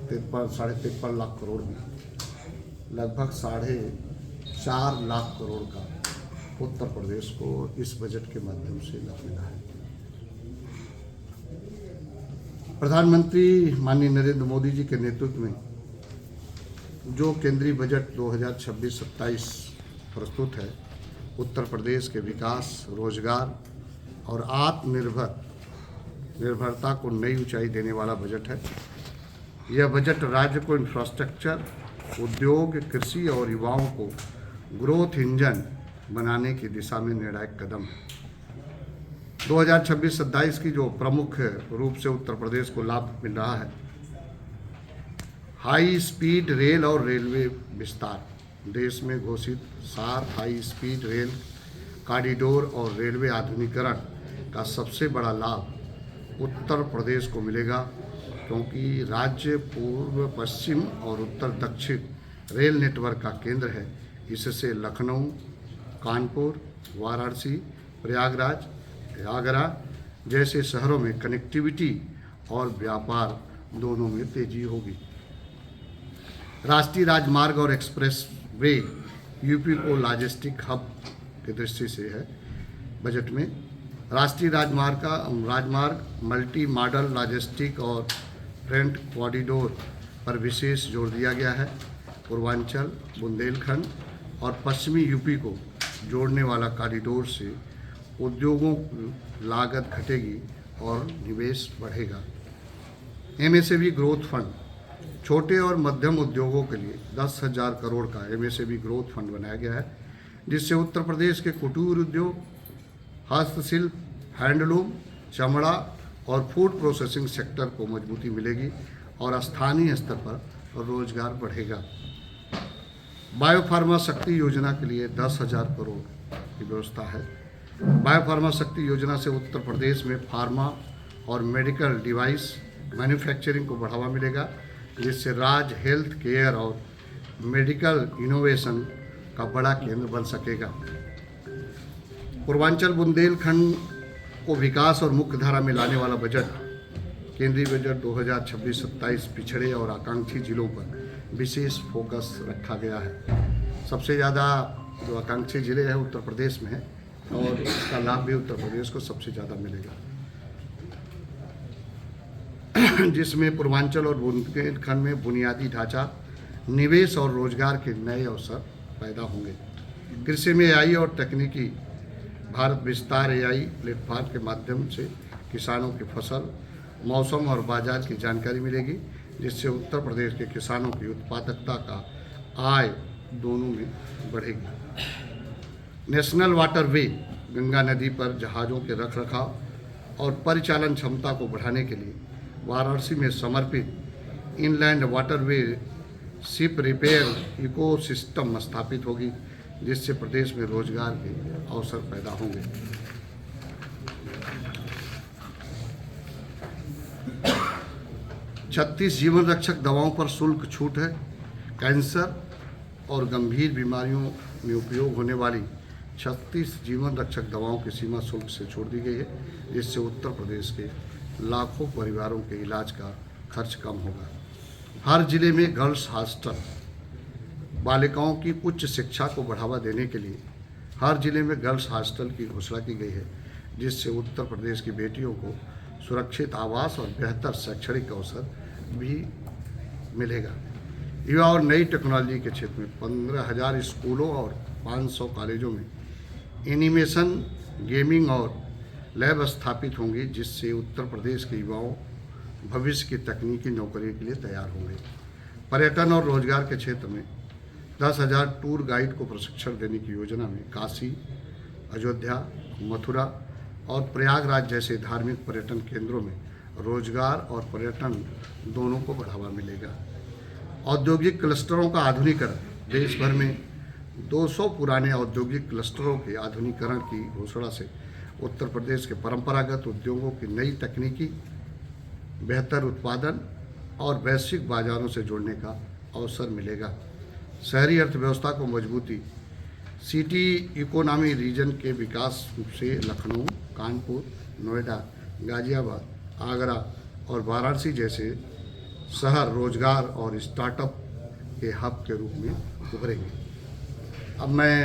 53 लाख करोड़ में लगभग 4.5 लाख करोड़ का उत्तर प्रदेश को इस बजट के माध्यम से लाभ मिला है। प्रधानमंत्री माननीय नरेंद्र मोदी जी के नेतृत्व में जो केंद्रीय बजट 2026-27 प्रस्तुत है, उत्तर प्रदेश के विकास, रोजगार और आत्मनिर्भरता को नई ऊंचाई देने वाला बजट है। यह बजट राज्य को इंफ्रास्ट्रक्चर, उद्योग, कृषि और युवाओं को ग्रोथ इंजन बनाने की दिशा में निर्णायक कदम है। 2026-27 की जो प्रमुख रूप से उत्तर प्रदेश को लाभ मिल रहा है, हाई स्पीड रेल और रेलवे विस्तार। देश में घोषित 7 हाई स्पीड रेल कॉरिडोर और रेलवे आधुनिकीकरण का सबसे बड़ा लाभ उत्तर प्रदेश को मिलेगा, क्योंकि राज्य पूर्व, पश्चिम और उत्तर दक्षिण रेल नेटवर्क का केंद्र है। इससे लखनऊ, कानपुर, वाराणसी, प्रयागराज, आगरा जैसे शहरों में कनेक्टिविटी और व्यापार दोनों में तेजी होगी। राष्ट्रीय राजमार्ग और एक्सप्रेस वे यूपी को लॉजिस्टिक हब की दृष्टि से है। बजट में राष्ट्रीय राजमार्ग मल्टी मॉडल लॉजिस्टिक और फ्रेट कॉरिडोर पर विशेष जोर दिया गया है। पूर्वांचल, बुंदेलखंड और पश्चिमी यूपी को जोड़ने वाला कॉरिडोर से उद्योगों की लागत घटेगी और निवेश बढ़ेगा। एमएसएमई ग्रोथ फंड, छोटे और मध्यम उद्योगों के लिए 10,000 करोड़ का एमएसएमई ग्रोथ फंड बनाया गया है, जिससे उत्तर प्रदेश के कुटीर उद्योग, हस्तशिल्प, हैंडलूम, चमड़ा और फूड प्रोसेसिंग सेक्टर को मजबूती मिलेगी और स्थानीय स्तर पर रोजगार बढ़ेगा। बायोफार्मा शक्ति योजना के लिए 10,000 करोड़ की व्यवस्था है। बायोफार्मा शक्ति योजना से उत्तर प्रदेश में फार्मा और मेडिकल डिवाइस मैन्युफैक्चरिंग को बढ़ावा मिलेगा, जिससे राज्य हेल्थ केयर और मेडिकल इनोवेशन का बड़ा केंद्र बन सकेगा। पूर्वांचल बुंदेलखंड को विकास और मुख्य धारा में लाने वाला बजट, केंद्रीय बजट 2026-27 पिछड़े और आकांक्षी जिलों पर विशेष फोकस रखा गया है। सबसे ज़्यादा जो आकांक्षी जिले हैं उत्तर प्रदेश में है और इसका लाभ भी उत्तर प्रदेश को सबसे ज़्यादा मिलेगा, जिसमें पूर्वांचल और बुंदेलखंड में बुनियादी ढांचा, निवेश और रोजगार के नए अवसर पैदा होंगे। कृषि में एआई और तकनीकी भारत विस्तार एआई प्लेटफॉर्म के माध्यम से किसानों की फसल, मौसम और बाजार की जानकारी मिलेगी, जिससे उत्तर प्रदेश के किसानों की उत्पादकता का आय दोनों में बढ़ेगी। नेशनल वाटरवे, गंगा नदी पर जहाज़ों के रखरखाव और परिचालन क्षमता को बढ़ाने के लिए वाराणसी में समर्पित inland waterway ship repair ecosystem स्थापित होगी, जिससे प्रदेश में रोजगार के अवसर पैदा होंगे। छत्तीस जीवन रक्षक दवाओं पर शुल्क छूट है। कैंसर और गंभीर बीमारियों में उपयोग होने वाली 36 जीवन रक्षक दवाओं की सीमा शुल्क से छोड़ दी गई है, जिससे उत्तर प्रदेश के लाखों परिवारों के इलाज का खर्च कम होगा। हर जिले में गर्ल्स हॉस्टल, बालिकाओं की उच्च शिक्षा को बढ़ावा देने के लिए हर जिले में गर्ल्स हॉस्टल की घोषणा की गई है, जिससे उत्तर प्रदेश की बेटियों को सुरक्षित आवास और बेहतर शैक्षणिक अवसर भी मिलेगा। युवा और नई टेक्नोलॉजी के क्षेत्र में 15,000 स्कूलों और 500 कॉलेजों में एनिमेशन, गेमिंग और लैब स्थापित होंगी, जिससे उत्तर प्रदेश के युवाओं भविष्य की तकनीकी नौकरी के लिए तैयार होंगे। पर्यटन और रोजगार के क्षेत्र में 10,000 टूर गाइड को प्रशिक्षण देने की योजना में काशी, अयोध्या, मथुरा और प्रयागराज जैसे धार्मिक पर्यटन केंद्रों में रोजगार और पर्यटन दोनों को बढ़ावा मिलेगा। औद्योगिक क्लस्टरों का आधुनिकीकरण, देश भर में 200 पुराने औद्योगिक क्लस्टरों के आधुनिकीकरण की घोषणा से उत्तर प्रदेश के परंपरागत उद्योगों की नई तकनीकी, बेहतर उत्पादन और वैश्विक बाजारों से जोड़ने का अवसर मिलेगा। शहरी अर्थव्यवस्था को मजबूती, सिटी इकोनॉमी रीजन के विकास से लखनऊ, कानपुर, नोएडा, गाजियाबाद, आगरा और वाराणसी जैसे शहर रोजगार और स्टार्टअप के हब के रूप में उभरेंगे। अब मैं